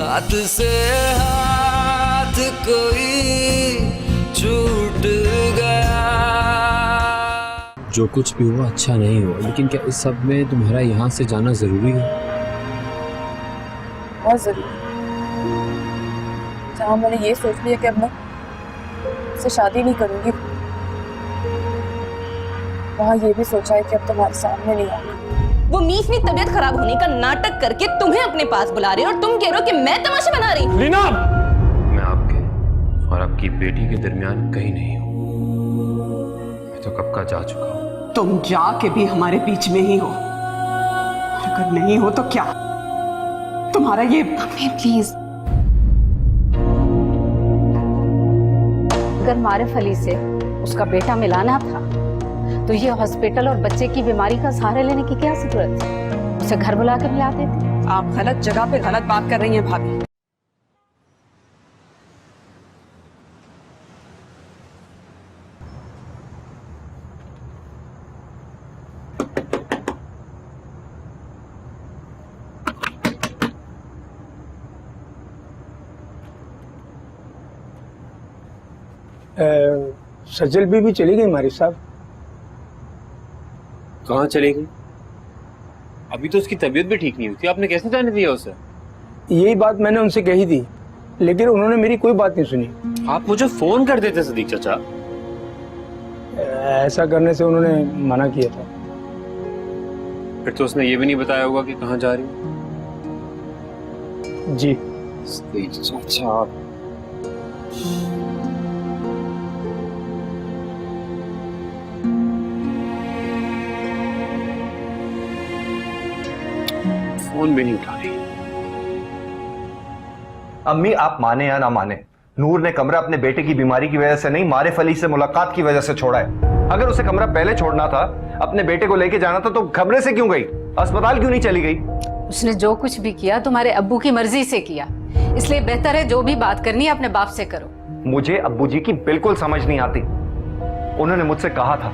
हाथ से हाथ कोई छूट गया। जो कुछ भी हुआ अच्छा नहीं हुआ, लेकिन क्या इस सब में तुम्हारा यहाँ से जाना जरूरी है? बहुत जरूरी। जहाँ मैंने ये सोच लिया कि अब मैं उससे शादी नहीं करूंगी, वहाँ ये भी सोचा है कि अब तुम्हारे सामने नहीं आऊंगी। वो मीठी तबीयत खराब होने का नाटक करके तुम्हें अपने पास बुला रहे और तुम कह रहे हो कि मैं तमाशा बना रही हूँ। लीना, मैं आपके और आपकी बेटी के दरमियान कहीं नहीं हूँ। मैं तो कब का जा चुका हूँ। तुम जाके भी हमारे बीच में ही हो, अगर नहीं हो तो क्या तुम्हारा ये। मम्मी प्लीज, अगर मारिफ अली से उसका बेटा मिलाना था तो ये हॉस्पिटल और बच्चे की बीमारी का सहारा लेने की क्या जरूरत थी? उसे घर बुला के मिला देते। आप गलत जगह पे गलत बात कर रही हैं भाभी। सजल बीबी चली गई मारिफ साहब। कहाँ चलेगी? अभी तो उसकी तबीयत भी ठीक नहीं हुई थी, आपने कैसे जाने दिया उसे? यही बात मैंने उनसे कही थी, लेकिन उन्होंने मेरी कोई बात नहीं सुनी। आप मुझे फोन कर देते सदीक चाचा। ऐसा करने से उन्होंने मना किया था। फिर तो उसने ये भी नहीं बताया होगा कि कहाँ जा रही है। जी सदीक चाचा, फोन भी नहीं उठा रही। अम्मी, आप माने या ना माने, नूर ने कमरा अपने बेटे की बीमारी की वजह से नहीं, मारिफ अली से मुलाकात की वजह से छोड़ा है। अगर उसे कमरा पहले छोड़ना था, अपने बेटे को लेके जाना था, तो कमरे से क्यों गई? अस्पताल क्यों नहीं चली गई? उसने जो कुछ भी किया तुम्हारे अब्बू की मर्जी से किया, इसलिए बेहतर है जो भी बात करनी है अपने बाप से करो। मुझे अब्बू जी की बिल्कुल समझ नहीं आती। उन्होंने मुझसे कहा था,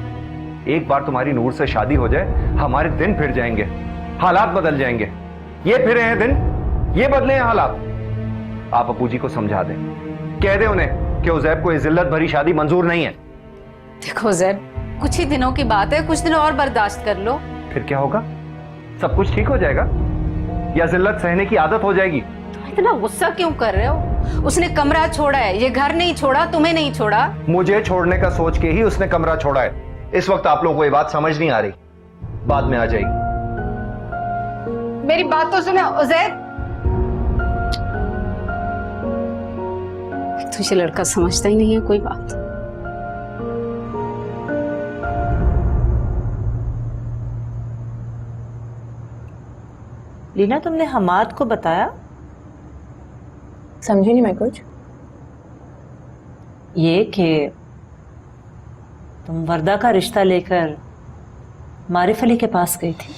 एक बार तुम्हारी नूर से शादी हो जाए, हमारे दिन फिर जाएंगे, हालात बदल जाएंगे। ये फिरे हैं दिन, ये बदले हैं हालात। आप अब्बू जी को समझा दें, कह दें उन्हें कि उज़ैब को ये जिल्लत भरी शादी मंजूर नहीं है। देखो ज़ैब, कुछ ही दिनों की बात है, कुछ दिन और बर्दाश्त कर लो। फिर क्या होगा? सब कुछ ठीक हो जाएगा या जिल्लत सहने की आदत हो जाएगी? तुम इतना गुस्सा क्यों कर रहे हो? उसने कमरा छोड़ा है, ये घर नहीं छोड़ा, तुम्हें नहीं छोड़ा। मुझे छोड़ने का सोच के ही उसने कमरा छोड़ा है। इस वक्त आप लोगों को ये बात समझ नहीं आ रही, बाद में आ जाएगी। मेरी बात तो सुनो उज़ैब। तुझे लड़का समझता ही नहीं है कोई बात। लीना, तुमने हमाद को बताया? समझी नहीं मैं कुछ। ये कि तुम वर्दा का रिश्ता लेकर मारिफ अली के पास गई थी।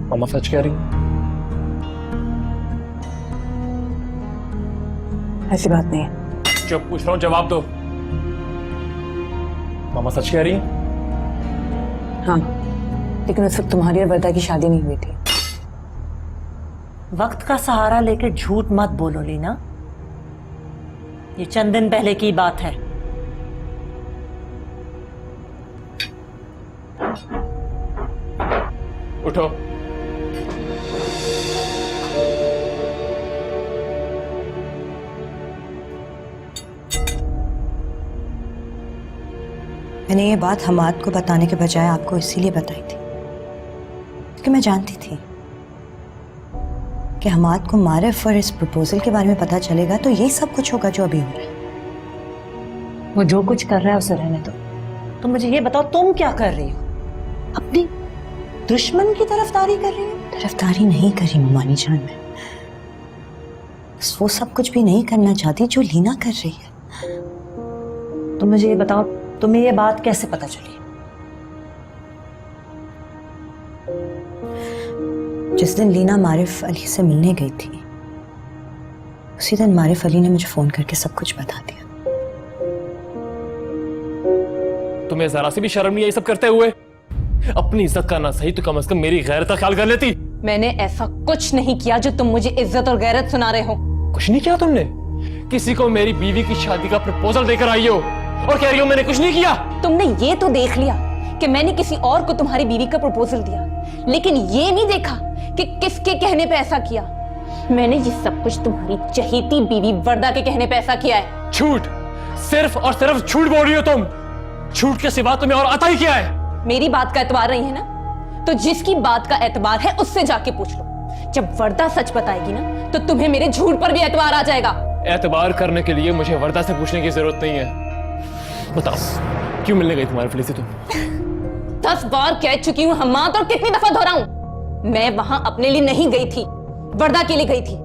मामा सच कह रही? ऐसी बात नहीं है। जो पूछ रहा हूँ जवाब दो। मामा सच कह रही? हाँ, लेकिन उस वक्त तुम्हारी और वर्दा की शादी नहीं हुई थी। वक्त का सहारा लेकर झूठ मत बोलो लीना, ये चंद दिन पहले की बात है। उठो। मैंने ये बात हमाद को बताने के बजाय आपको इसीलिए बताई थी कि मैं जानती थी कि हमाद को मारिफ और इस प्रपोजल के बारे में पता चलेगा तो यही सब कुछ होगा जो अभी हो रहा है। वो जो कुछ कर रहा है उसे रहने दो। तुम मुझे ये बताओ, तुम क्या कर रही हो? अपनी दुश्मन की तरफदारी कर रही हो? तरफदारी नहीं करी ममानी जान, मैं बस वो सब कुछ भी नहीं करना चाहती जो लीना कर रही है। तुम मुझे ये बताओ, तुम्हें ये बात कैसे पता चली? जिस दिन लीना मारिफ अली से मिलने गई थी, उसी दिन मारिफ अली ने मुझे फोन करके सब कुछ बता दिया। तुम्हें जरा सी भी शर्म नहीं आई सब करते हुए? अपनी इज्जत का ना सही तो कम से कम मेरी गैरत का ख्याल कर लेती। मैंने ऐसा कुछ नहीं किया जो तुम मुझे इज्जत और गैरत सुना रहे हो। कुछ नहीं किया तुमने? किसी को मेरी बीवी की शादी का प्रपोजल देकर आई हो और कह रही हो मैंने कुछ नहीं किया। तुमने ये तो देख लिया कि मैंने किसी और को तुम्हारी बीवी का प्रपोजल दिया, लेकिन ये नहीं देखा कि किसके कहने पे ऐसा किया। मैंने ये सब कुछ तुम्हारी चहेती बीवी वर्दा के कहने पे ऐसा किया है। झूठ, सिर्फ और सिर्फ झूठ बोल रही हो तुम। झूठ के सिवा तुम्हें और आता ही क्या है? मेरी बात का एतबार नहीं है ना, तो जिसकी बात का एतबार है उससे जाके पूछ लो। जब वर्दा सच बताएगी ना तो तुम्हें मेरे झूठ पर भी एतबार आ जाएगा। एतबार करने के लिए मुझे वर्दा से पूछने की जरूरत नहीं है। बताओ क्यों मिलने गई तुम्हारे फली से तुम? 10 बार कह चुकी हूँ हम्माद, और कितनी दफा दोहराऊं? मैं वहां अपने लिए नहीं गई थी, वर्दा के लिए गई थी।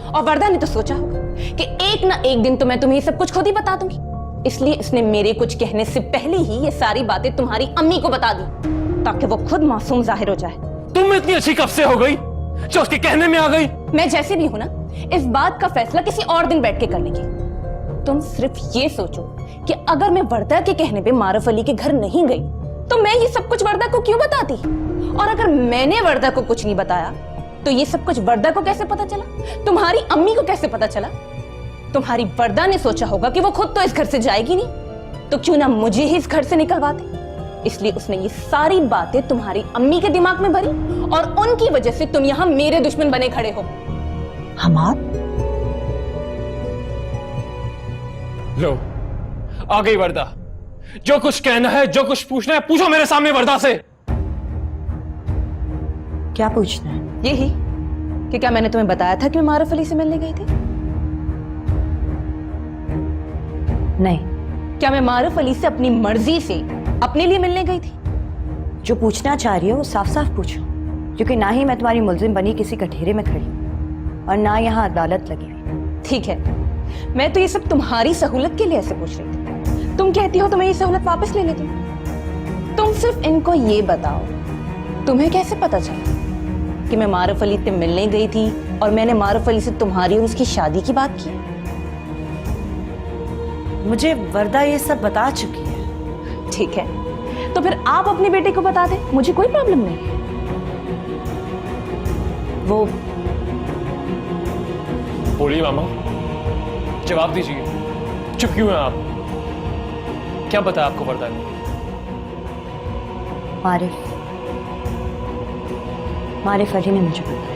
और वर्दा ने तो सोचा होगा कि एक ना एक दिन तो मैं तुम्हें सब कुछ खुद ही बता दूंगी, इसलिए इसने मेरे कुछ कहने से पहले ही ये सारी बातें तुम्हारी अम्मी को बता दी ताकि वो खुद मासूम जाहिर हो जाए। तुम इतनी अच्छी कब से हो गई जो उसके कहने में आ गई? मैं जैसे भी हूं ना, इस बात का फैसला किसी और दिन बैठ के कर लेंगे। तुम सिर्फ ये सोचो कि अगर मैं वर्दा के कहने पे मारूफ अली के घर नहीं गई तो मैं ये सब कुछ वर्दा को क्यों बताती, और अगर मैंने वर्दा को कुछ नहीं बताया तो ये सब कुछ वर्दा को कैसे पता चला, तुम्हारी अम्मी को कैसे पता चला? तुम्हारी वर्दा ने सोचा होगा कि वो खुद तो इस घर से जाएगी नहीं, तो क्यों ना मुझे ही इस घर से निकलवा दे। इसलिए उसने ये सारी बातें तुम्हारी अम्मी के दिमाग में भरी और उनकी वजह से तुम यहाँ मेरे दुश्मन बने खड़े हो। हमाद, लो आ गई वर्दा। जो कुछ कहना है, जो कुछ पूछना है, पूछो मेरे सामने वर्दा से। क्या पूछना है? यही कि क्या मैंने तुम्हें बताया था कि मैं मारूफ अली से मिलने गई थी? नहीं। क्या मैं मारूफ अली से अपनी मर्जी से अपने लिए मिलने गई थी? जो पूछना चाह रही हो वो साफ साफ पूछो, क्योंकि ना ही मैं तुम्हारी मुलजिम बनी किसी कठेरे में खड़ी हूं और ना यहाँ अदालत लगी हुई। ठीक है, मैं तो ये सब तुम्हारी सहूलत के लिए ऐसे पूछ रही थी। तुम कहती हो तो मैं ये सहूलत वापस ले लेती हूँ। तुम सिर्फ इनको ये बताओ, तुम्हें कैसे पता चला कि मैं मारूफ अली से मिलने गई थी और मैंने मारूफ अली से तुम्हारी और उसकी शादी की बात की? मुझे वर्दा ये सब बता चुकी है। ठीक है, तो फिर आप अपने बेटे को बता दें, मुझे कोई प्रॉब्लम नहीं है। वो बोलिए मामा, जवाब दीजिए। चुप क्यों हैं आप? क्या बताया आपको वर्दा ने? मारिफ अली ने मुझे बताया।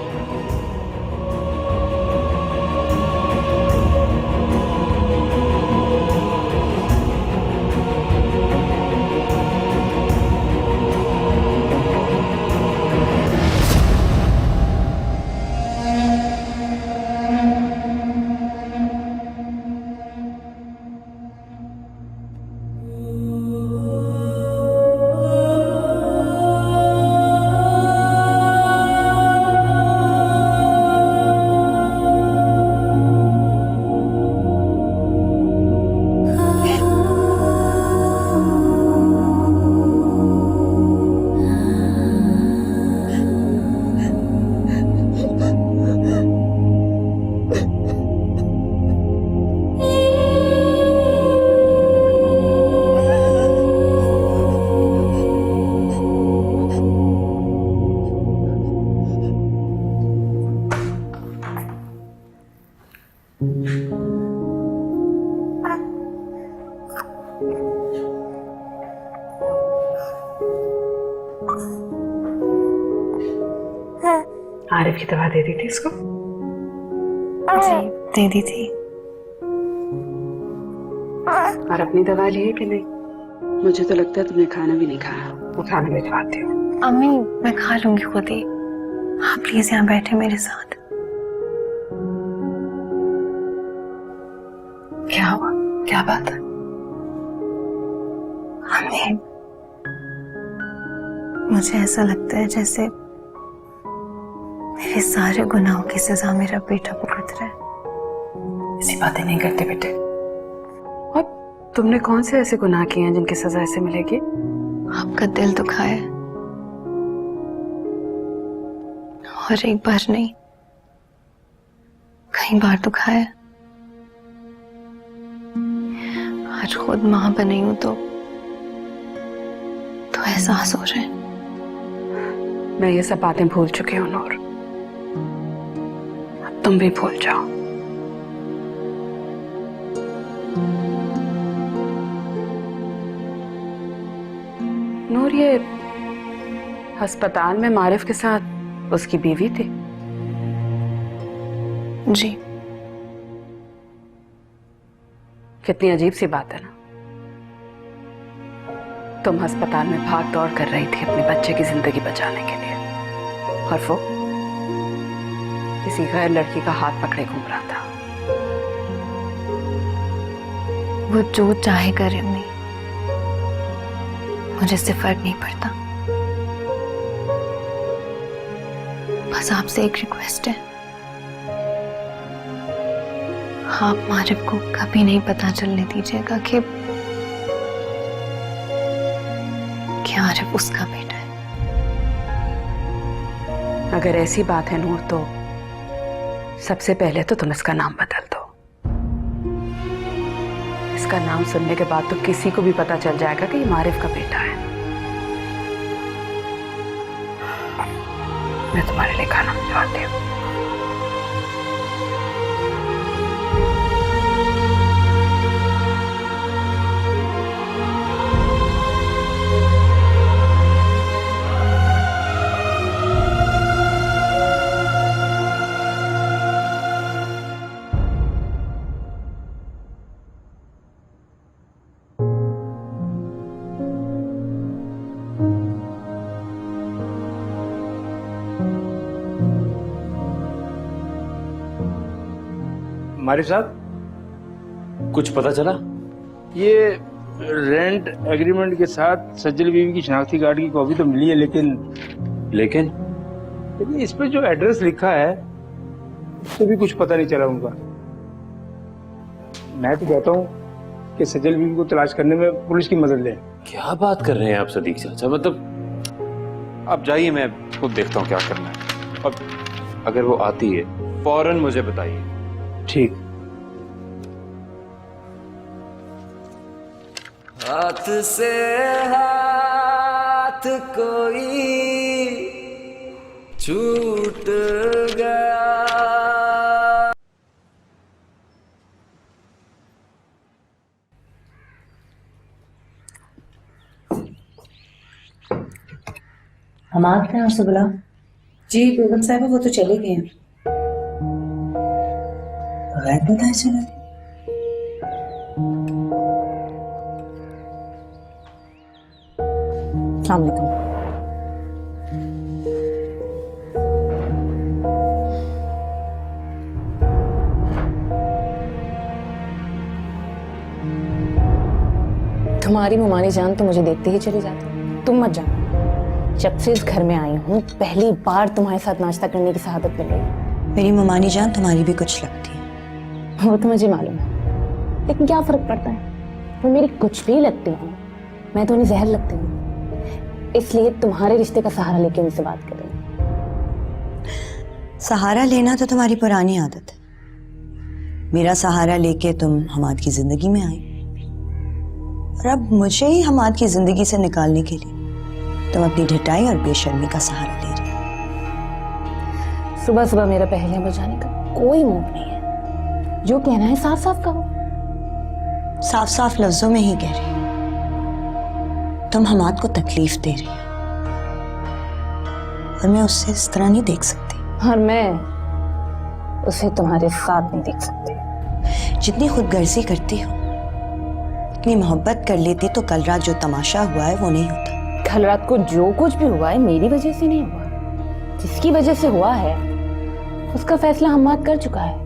आरिफ की दवा दे दी थी इसको? जी दे दी थी। और अपनी दवा ली है कि नहीं? मुझे तो लगता है तुमने खाना भी नहीं खाया। वो खाना भिजवाती हूँ। अम्मी मैं खा लूंगी खुद ही, आप प्लीज यहाँ बैठे मेरे साथ। क्या हुआ? क्या बात है? अम्मी मुझे ऐसा लगता है जैसे मेरे सारे गुनाहों की सजा मेरा बेटा भुगत रहा है। ऐसी बातें नहीं करते बेटे। और तुमने कौन से ऐसे गुनाह किए हैं जिनकी सजा ऐसे मिलेगी? आपका दिल दुखाया है, और एक बार नहीं कई बार दुखाया। आज खुद मां बनी हूं तो एहसास हो रहे हैं। मैं ये सब बातें भूल चुकी हूँ नूर, अब तुम भी भूल जाओ। नूर, ये अस्पताल में मारिफ के साथ उसकी बीवी थी? जी। कितनी अजीब सी बात है ना। तुम अस्पताल में भाग दौड़ कर रही थी अपने बच्चे की जिंदगी बचाने के लिए, और वो किसी गैर लड़की का हाथ पकड़े घूम रहा था। वो जो चाहे करे अम्मी, मुझे इससे फर्क नहीं पड़ता। बस आपसे एक रिक्वेस्ट है, आप मारिफ को कभी नहीं पता चलने दीजिएगा कि मारिफ उसका बेटा है। अगर ऐसी बात है नूर, तो सबसे पहले तो तुम इसका नाम बदल दो। इसका नाम सुनने के बाद तो किसी को भी पता चल जाएगा कि ये मारिफ का बेटा है। मैं तुम्हारे लिए खाना भिजवाती हूँ। मारिफ साहब, कुछ पता चला? ये रेंट एग्रीमेंट के साथ सज्जल बीवी की शनाख्ती कार्ड की कॉपी तो मिली है, लेकिन इस पे जो एड्रेस लिखा है उससे भी कुछ पता नहीं चला उनका। मैं तो कहता हूँ कि सज्जल बीवी को तलाश करने में पुलिस की मदद लें। क्या बात कर रहे हैं आप सदीक चाचा? मतलब आप जाइए, मैं खुद देखता हूँ क्या करना है। अब अगर वो आती है फौरन मुझे बताइए। ठीक। हाथ से हाथ कोई छूट गया। हमाद कहाँ से बुला? जी बेगम साहब वो तो चले गए हैं। गैर बताए चला? अस्सलाम वालेकुम। तुम्हारी मुमानी जान तो मुझे देखते ही चली जाती। तुम मत जानो, जब से इस घर में आई हूँ पहली बार तुम्हारे साथ नाश्ता करने की सआदत मिल रही है। मेरी मुमानी जान तुम्हारी भी कुछ लगती है। वो तो मुझे मालूम है, लेकिन क्या फर्क पड़ता है? वो मेरी कुछ भी लगती हूँ, मैं तो उन्हें जहर लगती हूँ। इसलिए तुम्हारे रिश्ते का सहारा लेके उनसे बात कर रही हूँ। सहारा लेना तो तुम्हारी पुरानी आदत है। मेरा सहारा लेके तुम हमाद की जिंदगी में आई, और अब मुझे ही हमाद की जिंदगी से निकालने के लिए तुम अपनी ढिठाई और बेशर्मी का सहारा ले रही हो। सुबह सुबह मेरा पहले बजाने का कोई मूड नहीं है। जो कहना है साफ साफ कहो। साफ साफ लफ्जों में ही कह रही हो। तुम हमाद को तकलीफ दे रही हो, और मैं उससे इस तरह नहीं देख सकती। और मैं उसे तुम्हारे साथ नहीं देख सकती। जितनी खुदगर्जी करती हो, इतनी मोहब्बत कर लेती तो कल रात जो तमाशा हुआ है वो नहीं होता। कल रात को जो कुछ भी हुआ है मेरी वजह से नहीं हुआ। जिसकी वजह से हुआ है उसका फैसला हमाद कर चुका है,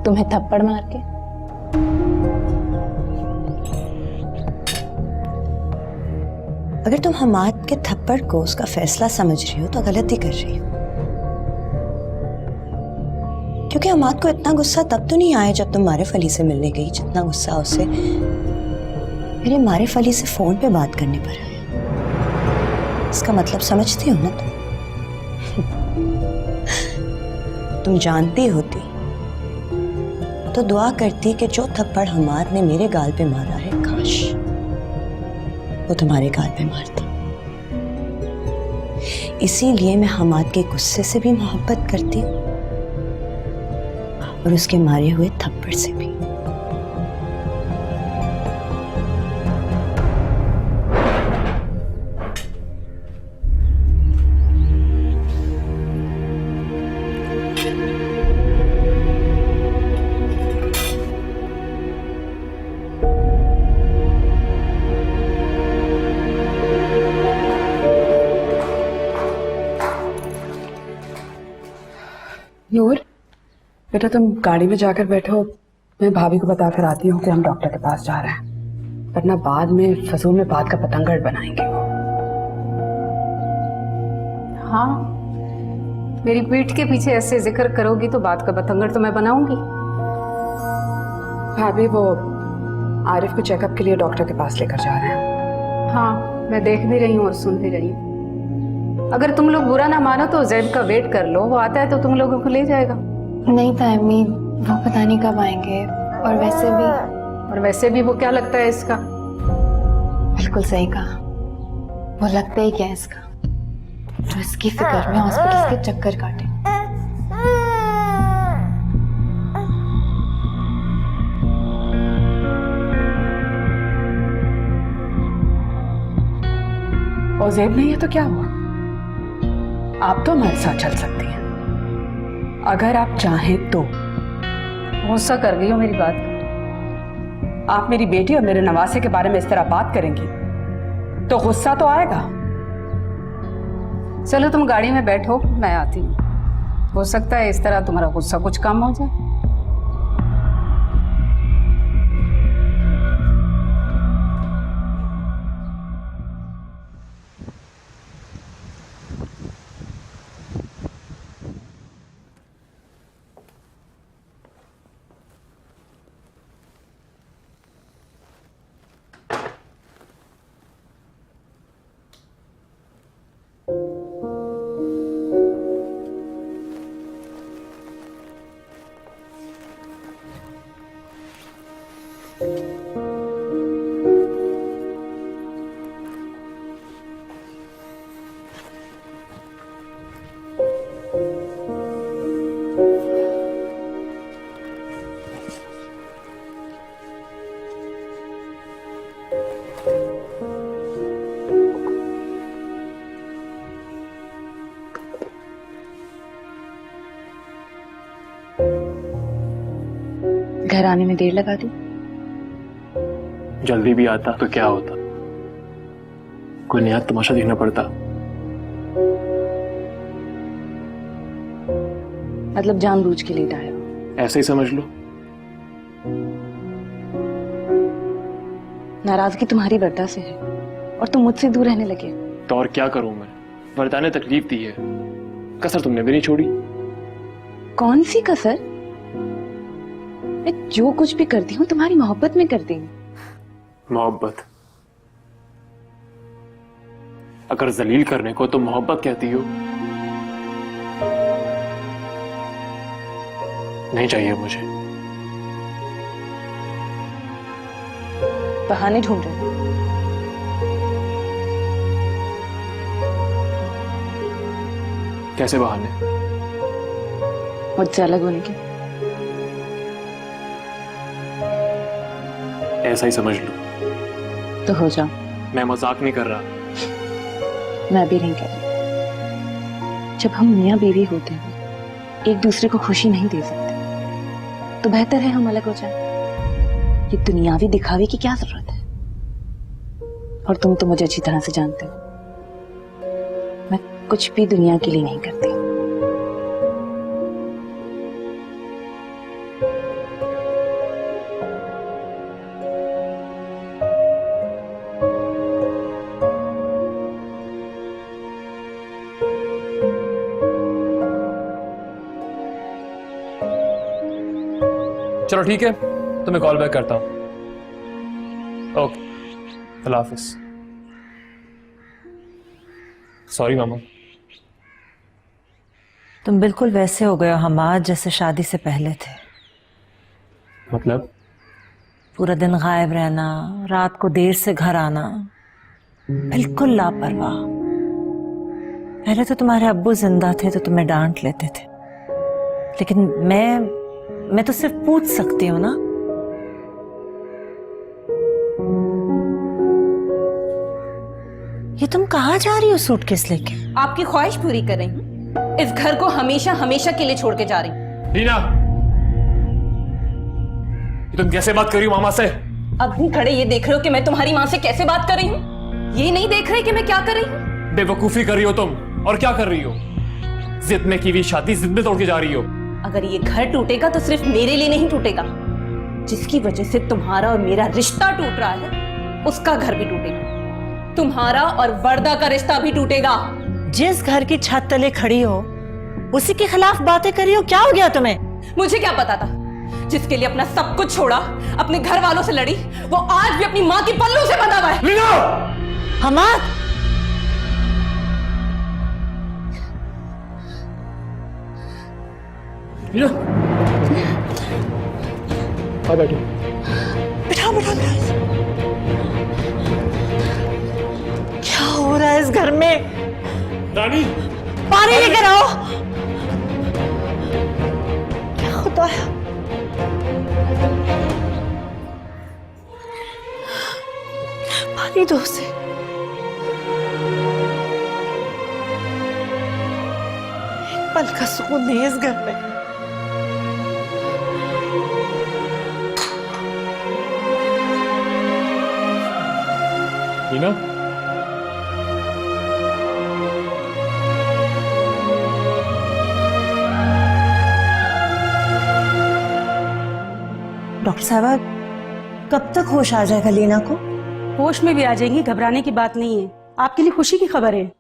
तुम्हें थप्पड़ मार के। अगर तुम हमाद के थप्पड़ को उसका फैसला समझ रही हो तो गलती कर रही हो, क्योंकि हमाद को इतना गुस्सा तब तो नहीं आया जब तुम मारिफ अली से मिलने गई, जितना गुस्सा उसे मेरे मारिफ अली से फोन पे बात करने पर आया। इसका मतलब समझती हो ना तुम जानती होती तो दुआ करती कि जो थप्पड़ हमाद ने मेरे गाल पे मारा है, काश वो तुम्हारे गाल पे मारता। इसीलिए मैं हमाद के गुस्से से भी मोहब्बत करती हूँ और उसके मारे हुए थप्पड़ से भी। नूर, बेटा तुम गाड़ी में जाकर बैठो, मैं भाभी को बता कर आती हूँ कि हम डॉक्टर के पास जा रहे हैं, वरना बाद में फजूल में बात का पतंगड़ बनाएंगे। हाँ, मेरी पीठ के पीछे ऐसे जिक्र करोगी तो बात का पतंगड़ तो मैं बनाऊंगी। भाभी वो आरिफ को चेकअप के लिए डॉक्टर के पास लेकर जा रहे हैं। हाँ, मैं देख भी रही हूँ और सुन भी रही हूँ। अगर तुम लोग बुरा ना मानो तो जैब का वेट कर लो, वो आता है तो तुम लोगों को ले जाएगा। नहीं तायमी, वो पता नहीं कब आएंगे। और वैसे भी वो क्या लगता है इसका? बिल्कुल सही कहा, वो लगता ही क्या है इसका, तो इसकी फिक्र में हॉस्पिटल के चक्कर काटे। और जैब नहीं है तो क्या हुआ, आप तो हमारे साथ चल सकती हैं अगर आप चाहें तो। गुस्सा कर गई हो मेरी बात? आप मेरी बेटी और मेरे नवासे के बारे में इस तरह बात करेंगी तो गुस्सा तो आएगा। चलो तुम गाड़ी में बैठो, मैं आती हूँ। हो सकता है इस तरह तुम्हारा गुस्सा कुछ कम हो जाए। घर आने में देर लगा दी? जल्दी भी आता तो क्या होता, कोई नया तमाशा देखना पड़ता। मतलब जानबूझ के लेट आया हो? ऐसे ही समझ लो। नाराजगी तुम्हारी वर्दा से है और तुम मुझसे दूर रहने लगे। तो और क्या करूं मैं, वर्दा ने तकलीफ दी है, कसर तुमने भी नहीं छोड़ी। कौन सी कसर? मैं जो कुछ भी करती हूँ तुम्हारी मोहब्बत में करती हूँ। मोहब्बत? अगर जलील करने को तो मोहब्बत कहती हो। नहीं चाहिए मुझे। बहाने ढूंढ रहे हो? कैसे बहाने? मुझसे अलग होने के? ऐसा ही समझ लो। तो हो जाओ। मैं मजाक नहीं कर रहा। मैं भी नहीं कर रही। जब हम मियाँ बीवी होते हैं, एक दूसरे को खुशी नहीं दे सकते, तो बेहतर है हम अलग हो जाएं। ये दुनियावी दिखावे की क्या जरूरत है? और तुम तो मुझे अच्छी तरह से जानते हो, मैं कुछ भी दुनिया के लिए नहीं करती। चलो ठीक है, तो मैं कॉल बैक करता हूँ। ओके, अल्लाह हाफिज। सॉरी मामा। तुम बिल्कुल वैसे हो गए हो हमाद जैसे शादी से पहले थे। मतलब? पूरा दिन गायब रहना, रात को देर से घर आना, बिल्कुल लापरवाह। पहले तो तुम्हारे अब्बू जिंदा थे तो तुम्हें डांट लेते थे, लेकिन मैं तो सिर्फ पूछ सकती हूँ ना। ये तुम कहाँ जा रही हो सूटकेस लेके? आपकी ख्वाहिश पूरी कर रही हूँ। इस घर को हमेशा हमेशा के लिए छोड़ के जा रही हूँ। रीना, तुम कैसे बात कर रही हो मामा से? अब भी खड़े ये देख रहे हो कि मैं तुम्हारी माँ से कैसे बात कर रही हूँ? ये नहीं देख रहे कि मैं क्या कर रही हूँ? बेवकूफी कर रही हो तुम। और क्या कर रही हो? जिद में की हुई शादी जिद में तोड़ के जा रही हो। अगर ये घर टूटेगा तो सिर्फ मेरे लिए नहीं टूटेगा, जिसकी वजह से तुम्हारा और मेरा रिश्ता टूट रहा है उसका घर भी टूटेगा। तुम्हारा और वर्दा का रिश्ता भी टूटेगा। जिस घर की छत तले खड़ी हो उसी के खिलाफ बातें कर रही हो, क्या हो गया तुम्हें? मुझे क्या पता था? जिसके लिए अपना सब कुछ छोड़ा, अपने घर वालों से लड़ी, वो आज भी अपनी माँ की पल्लू से बंधा हुआ है। हमाद, बैठो। बिठाओ बिठाओ बिठाओ। क्या हो रहा है इस घर में? रानी, पानी लेकर आओ। क्या होता है? पानी दो उसे। एक पल का सुकून नहीं है इस घर में। रीना, डॉक्टर साहबा, कब तक होश आ जाएगा लीना को? होश में भी आ जाएंगी, घबराने की बात नहीं है। आपके लिए खुशी की खबर है।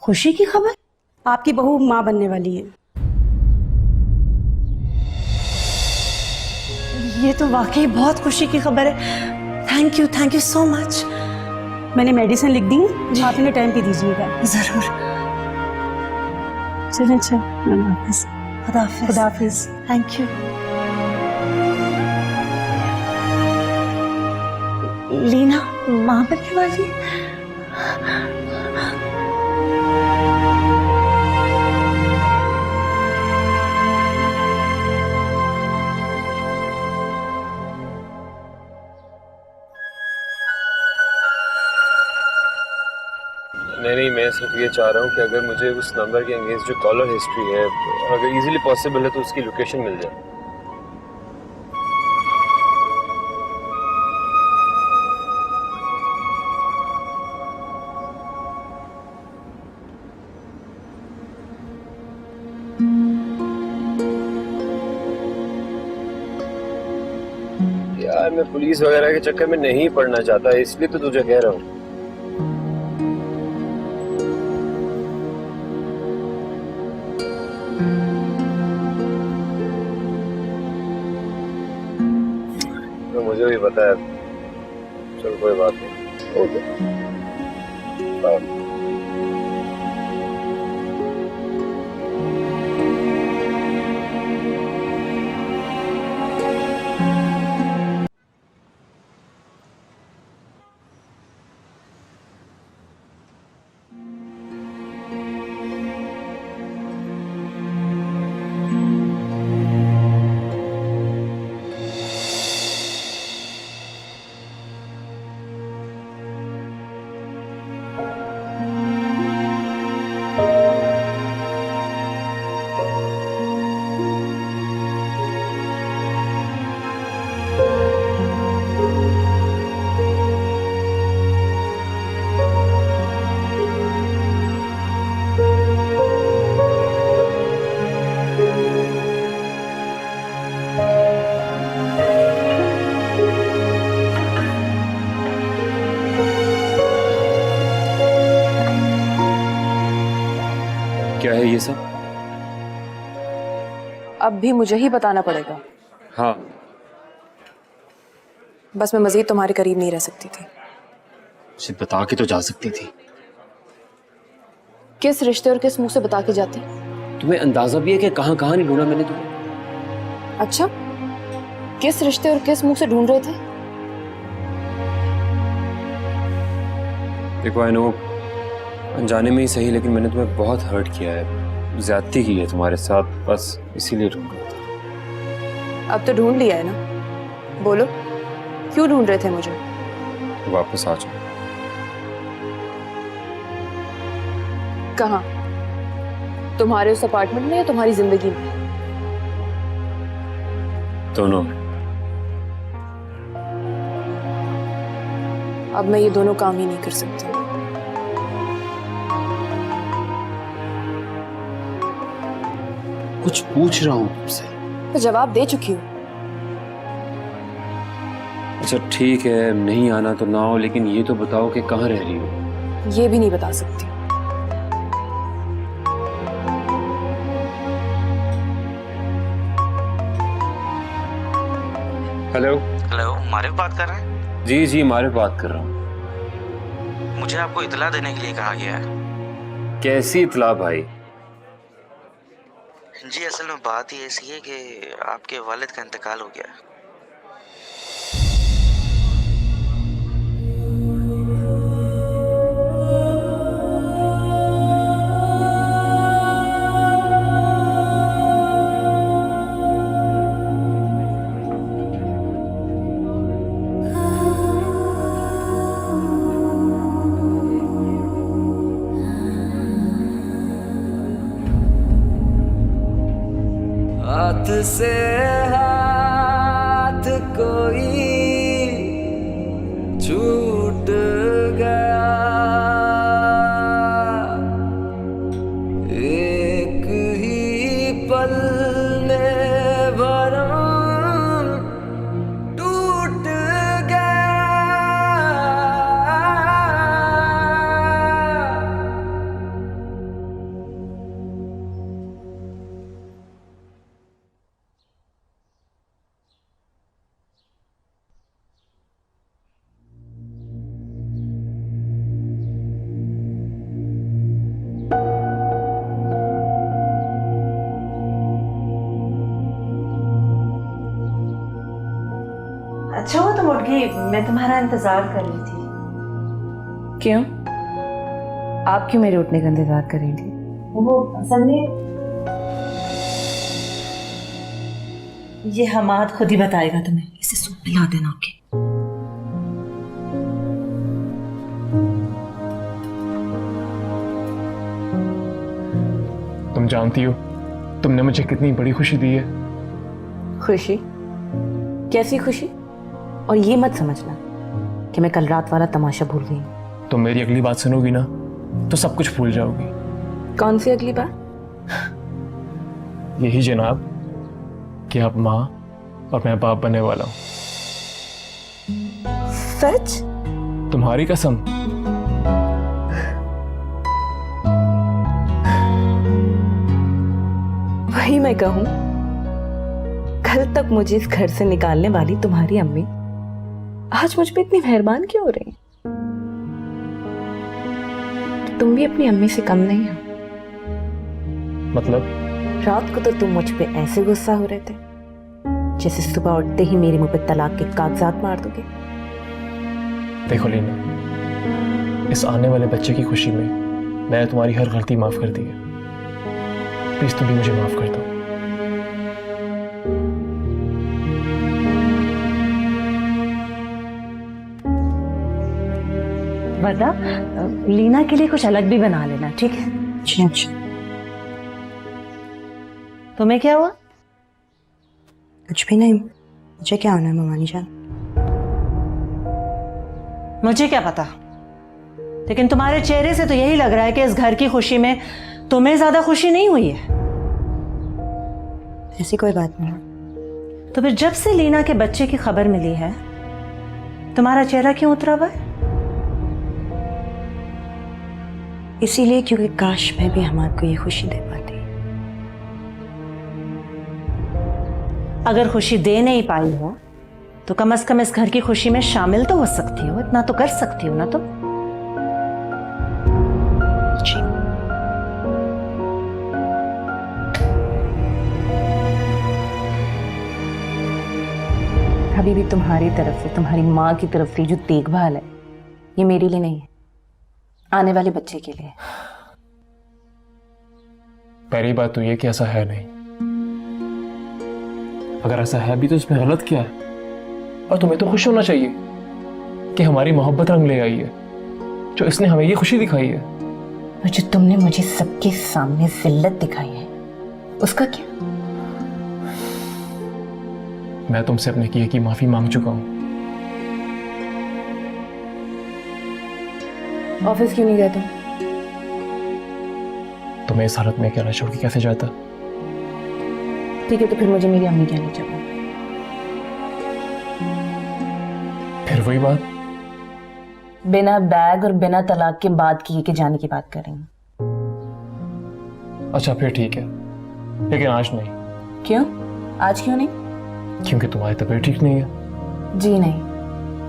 खुशी की खबर? आपकी बहू माँ बनने वाली है। ये तो वाकई बहुत खुशी की खबर है। Thank you so much. मैंने मेडिसिन लिख दी, आप इन्हें टाइम पे दीजिएगा। जरूर। चलें चल। खुदा हाफिज। Thank you. लीना माँ बनने वाली है। नहीं, मैं सिर्फ ये चाह रहा हूँ कि अगर मुझे उस नंबर के अगेंस्ट जो कॉलर हिस्ट्री है, अगर इजीली पॉसिबल है तो उसकी लोकेशन मिल जाए। यार, मैं पुलिस वगैरह के चक्कर में नहीं पड़ना चाहता, इसलिए तो तुझे कह रहा हूँ। मुझे भी पता है। चल कोई बात नहीं, ओके बाय। क्या है ये सब? अब भी मुझे ही बताना पड़ेगा। हाँ, बस मैं मजीद तुम्हारे करीब नहीं रह सकती थी। मुझे बता के तो जा सकती थी। किस रिश्ते और किस मुंह से बता के जाती? तुम्हें अंदाजा भी है कि कहाँ कहाँ नहीं ढूंढा मैंने तुम्हें? अच्छा, किस रिश्ते और किस मुंह से ढूंढ रहे थे? देखो, आई नो अनजाने में ही सही, लेकिन मैंने तुम्हें बहुत हर्ट किया है, ज्यादती की है तुम्हारे साथ, बस इसीलिए ढूंढ रहा था। अब तो ढूंढ लिया है ना, बोलो क्यों ढूंढ रहे थे मुझे? वापस आ जाओ। कहाँ? तुम्हारे उस अपार्टमेंट में या तुम्हारी जिंदगी में? दोनों में। अब मैं ये दोनों काम ही नहीं कर सकती। कुछ पूछ रहा हूं तुमसे। तो जवाब दे चुकी हूँ। अच्छा ठीक है, नहीं आना तो ना हो, लेकिन ये तो बताओ कि कहाँ रह रही हो। ये भी नहीं बता सकती। हेलो। हेलो, मारिफ बात कर रहे हैं? जी जी, मारिफ बात कर रहा हूँ। मुझे आपको इतला देने के लिए कहा गया है। कैसी इतला भाई? जी असल में बात ही ऐसी है कि आपके वालिद का इंतकाल हो गया है। हाथ से हाथ कोई छूट गया, एक ही पल में भरम टूट गया। अच्छा हुआ तुम उठ गई, मैं तुम्हारा इंतजार कर रही थी। क्यों? आप क्यों मेरे उठने का इंतजार कर रही थी? वो असल में ये हमाद खुद ही बताएगा तुम्हें। इसे सूप पिला देना के। तुम जानती हो तुमने मुझे कितनी बड़ी खुशी दी है। खुशी? कैसी खुशी? और ये मत समझना कि मैं कल रात वाला तमाशा भूल गई। तुम मेरी अगली बात सुनोगी ना तो सब कुछ भूल जाओगी। कौन सी अगली बात? यही जनाब कि आप माँ और मैं बाप बनने वाला हूँ। सच? तुम्हारी कसम। वही मैं कहूँ, कल तक मुझे इस घर से निकालने वाली तुम्हारी अम्मी आज मुझ पे इतनी मेहरबान क्यों हो रही? तुम भी अपनी अम्मी से कम नहीं हो। मतलब? रात को तो तुम मुझ पे ऐसे गुस्सा हो रहे थे जैसे सुबह उठते ही मेरे मुंह पे तलाक के कागजात मार दोगे। देखो लीना, इस आने वाले बच्चे की खुशी में मैंने तुम्हारी हर गलती माफ कर दी है। प्लीज तुम भी मुझे माफ कर दो। वरदा, लीना के लिए कुछ अलग भी बना लेना, ठीक है? जी अच्छा। तुम्हें क्या हुआ? कुछ भी नहीं, मुझे क्या होना है ममानी जान? मुझे क्या पता, लेकिन तुम्हारे चेहरे से तो यही लग रहा है कि इस घर की खुशी में तुम्हें ज्यादा खुशी नहीं हुई है। ऐसी कोई बात नहीं। तो फिर जब से लीना के बच्चे की खबर मिली है तुम्हारा चेहरा क्यों उतरा हुआ है? इसीलिए क्योंकि काश मैं भी हमाद को ये खुशी दे पाती। अगर खुशी दे नहीं पाई हो तो कम से कम इस घर की खुशी में शामिल तो हो सकती हो, इतना तो कर सकती हो ना तुम। जी अभी भी तुम्हारी तरफ से, तुम्हारी माँ की तरफ से जो देखभाल है ये मेरे लिए नहीं है, आने वाले बच्चे के लिए। पहली बात तो ये कि ऐसा है नहीं। अगर ऐसा है भी तो इसमें गलत क्या है? और तुम्हें तो खुश होना चाहिए कि हमारी मोहब्बत रंग ले आई है, जो इसने हमें ये खुशी दिखाई है। और जो तुमने मुझे सबके सामने जिल्लत दिखाई है, उसका क्या? मैं तुमसे अपने किए की माफी मांग चुका हूं। ऑफिस क्यों नहीं गए तुम? तुम्हें इस हालत में अकेला छोड़ के कैसे जाता? ठीक है, तो फिर मुझे मेरी अम्मी कहनी चाहिए। फिर वही बात, बिना बैग और बिना तलाक के बाद किए के जाने की बात करेंगे। अच्छा फिर ठीक है, लेकिन आज नहीं। क्यों? आज क्यों नहीं? क्योंकि तुम्हारी तबीयत ठीक नहीं है। जी नहीं,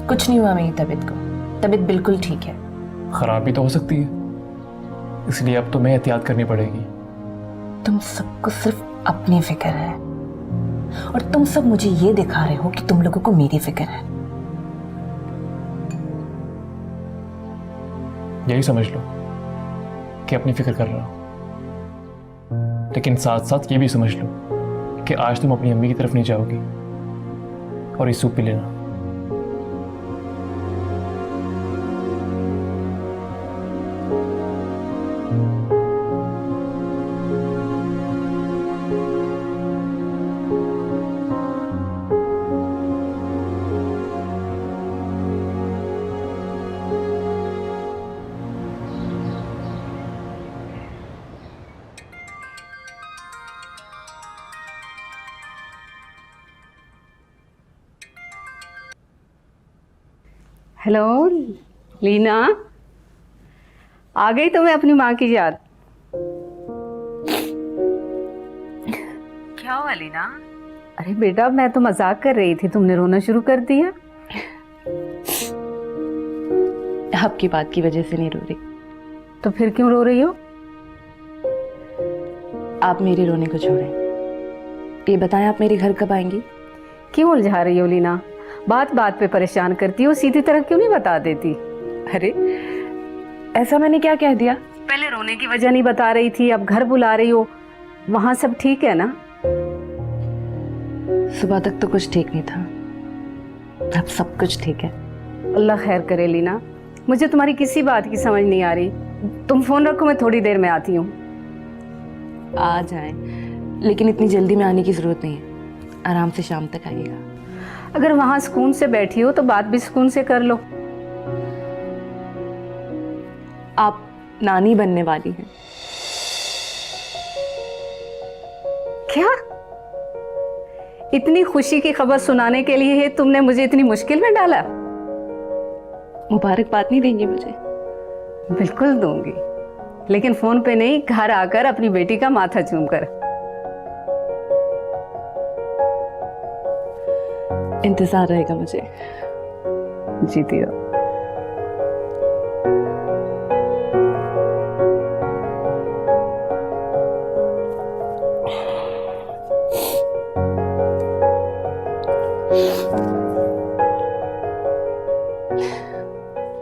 कुछ नहीं हुआ मेरी तबीयत को। तबीयत बिल्कुल ठीक है। खराब भी तो हो सकती है, इसलिए अब तुम्हें एहतियात करनी पड़ेगी। तुम सबको सिर्फ अपनी फिक्र है, और तुम सब मुझे ये दिखा रहे हो कि तुम लोगों को मेरी फिक्र है। यही समझ लो कि अपनी फिक्र कर रहा हूं, लेकिन साथ साथ ये भी समझ लो कि आज तुम अपनी अम्मी की तरफ नहीं जाओगी और ये सूप पी लेना। हेलो लीना, आ गई तुम्हें अपनी माँ की याद? क्या हुआ लीना? अरे बेटा, मैं तो मजाक कर रही थी, तुमने रोना शुरू कर दिया। आपकी बात की वजह से नहीं रो रही। तो फिर क्यों रो रही हो? आप मेरे रोने को छोड़ें। ये बताएं, आप मेरे घर कब आएंगी? क्यों उलझा रही हो लीना? बात बात पे परेशान करती हो, सीधी तरह क्यों नहीं बता देती? अरे ऐसा मैंने क्या कह दिया? पहले रोने की वजह नहीं बता रही थी, अब घर बुला रही हो। वहां सब ठीक है ना? सुबह तक तो कुछ ठीक नहीं था, अब सब कुछ ठीक है। अल्लाह खैर करे लीना, मुझे तुम्हारी किसी बात की समझ नहीं आ रही। तुम फोन रखो, मैं थोड़ी देर में आती हूँ। आ जाएं, लेकिन इतनी जल्दी में आने की जरूरत नहीं है, आराम से शाम तक आइएगा। अगर वहां सुकून से बैठी हो तो बात भी सुकून से कर लो। आप नानी बनने वाली हैं। क्या? इतनी खुशी की खबर सुनाने के लिए तुमने मुझे इतनी मुश्किल में डाला? मुबारकबाद नहीं देंगे मुझे? बिल्कुल दूंगी, लेकिन फोन पे नहीं, घर आकर अपनी बेटी का माथा चूम कर। इंतजार रहेगा मुझे। जीती रहो।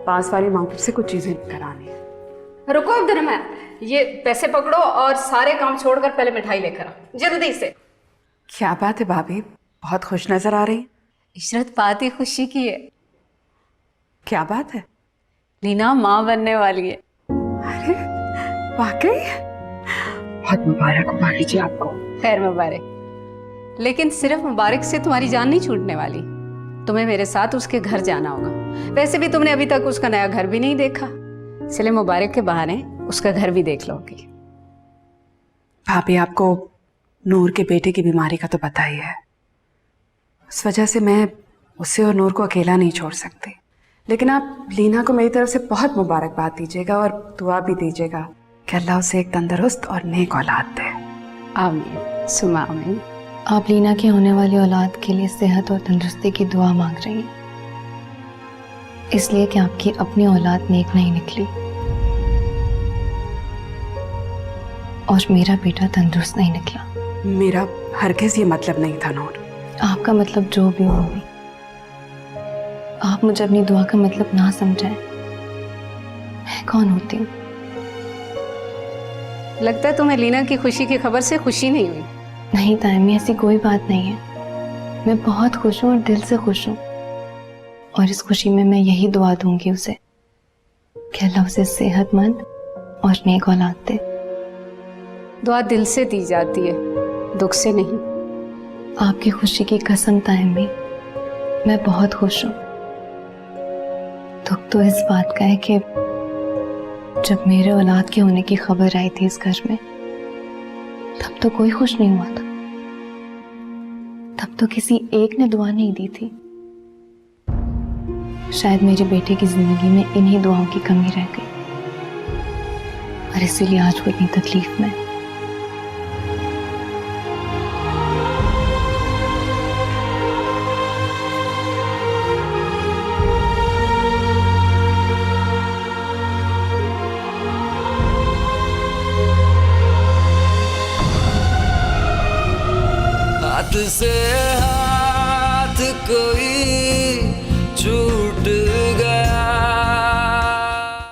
पास वाली मार्केट से कुछ चीजें करानी है। रुको इधर, मैं ये पैसे पकड़ो और सारे काम छोड़कर पहले मिठाई लेकर आओ, जल्दी से। क्या बात है भाभी, बहुत खुश नजर आ रही? इशरत, बात ही खुशी की है। क्या बात है? लीना माँ बनने वाली है। अरे वाकई? बहुत मुबारक हो भाभी जी आपको। खैर मुबारक, लेकिन सिर्फ मुबारक से तुम्हारी जान नहीं छूटने वाली। तुम्हें मेरे साथ उसके घर जाना होगा। वैसे भी तुमने अभी तक उसका नया घर भी नहीं देखा, इसलिए मुबारक के बहाने उसका घर भी देख लोगी। भाभी आपको नूर के बेटे की बीमारी का तो पता ही है, उस वजह से मैं उसे और नूर को अकेला नहीं छोड़ सकती। लेकिन आप लीना को मेरी तरफ से बहुत मुबारकबाद दीजिएगा और दुआ भी दीजिएगा कि अल्लाह उसे एक तंदुरुस्त और नेक औलाद दे। आमीन सुमा आमीन। आप लीना की होने वाली औलाद के लिए सेहत और तंदुरुस्ती की दुआ मांग रही हैं, इसलिए कि आपकी अपनी औलाद नेक नहीं निकली और मेरा बेटा तंदुरुस्त नहीं निकला। मेरा हरगिज़ ये मतलब नहीं था नूर। आपका मतलब जो भी हो भी, आप मुझे अपनी दुआ का मतलब ना समझाएं। मैं कौन होती हूँ? लगता है तुम्हें लीना की खुशी की खबर से खुशी नहीं हुई। नहीं तायमी, ऐसी कोई बात नहीं है। मैं बहुत खुश हूँ और दिल से खुश हूँ। और इस खुशी में मैं यही दुआ दूंगी उसे कि अल्लाह उसे सेहतमंद और नेक औलाद दे। दुआ दिल से दी जाती है, दुख से नहीं। आपकी खुशी की कसम तायमी, मैं बहुत खुश हूँ। दुख तो इस बात का है कि जब मेरे औलाद के होने की खबर आई थी इस घर में, तब तो कोई खुश नहीं हुआ था। तब तो किसी एक ने दुआ नहीं दी थी। शायद मेरे बेटे की जिंदगी में इन्हीं दुआओं की कमी रह गई और इसीलिए आज वो इतनी तकलीफ में। हाथ से हाथ कोई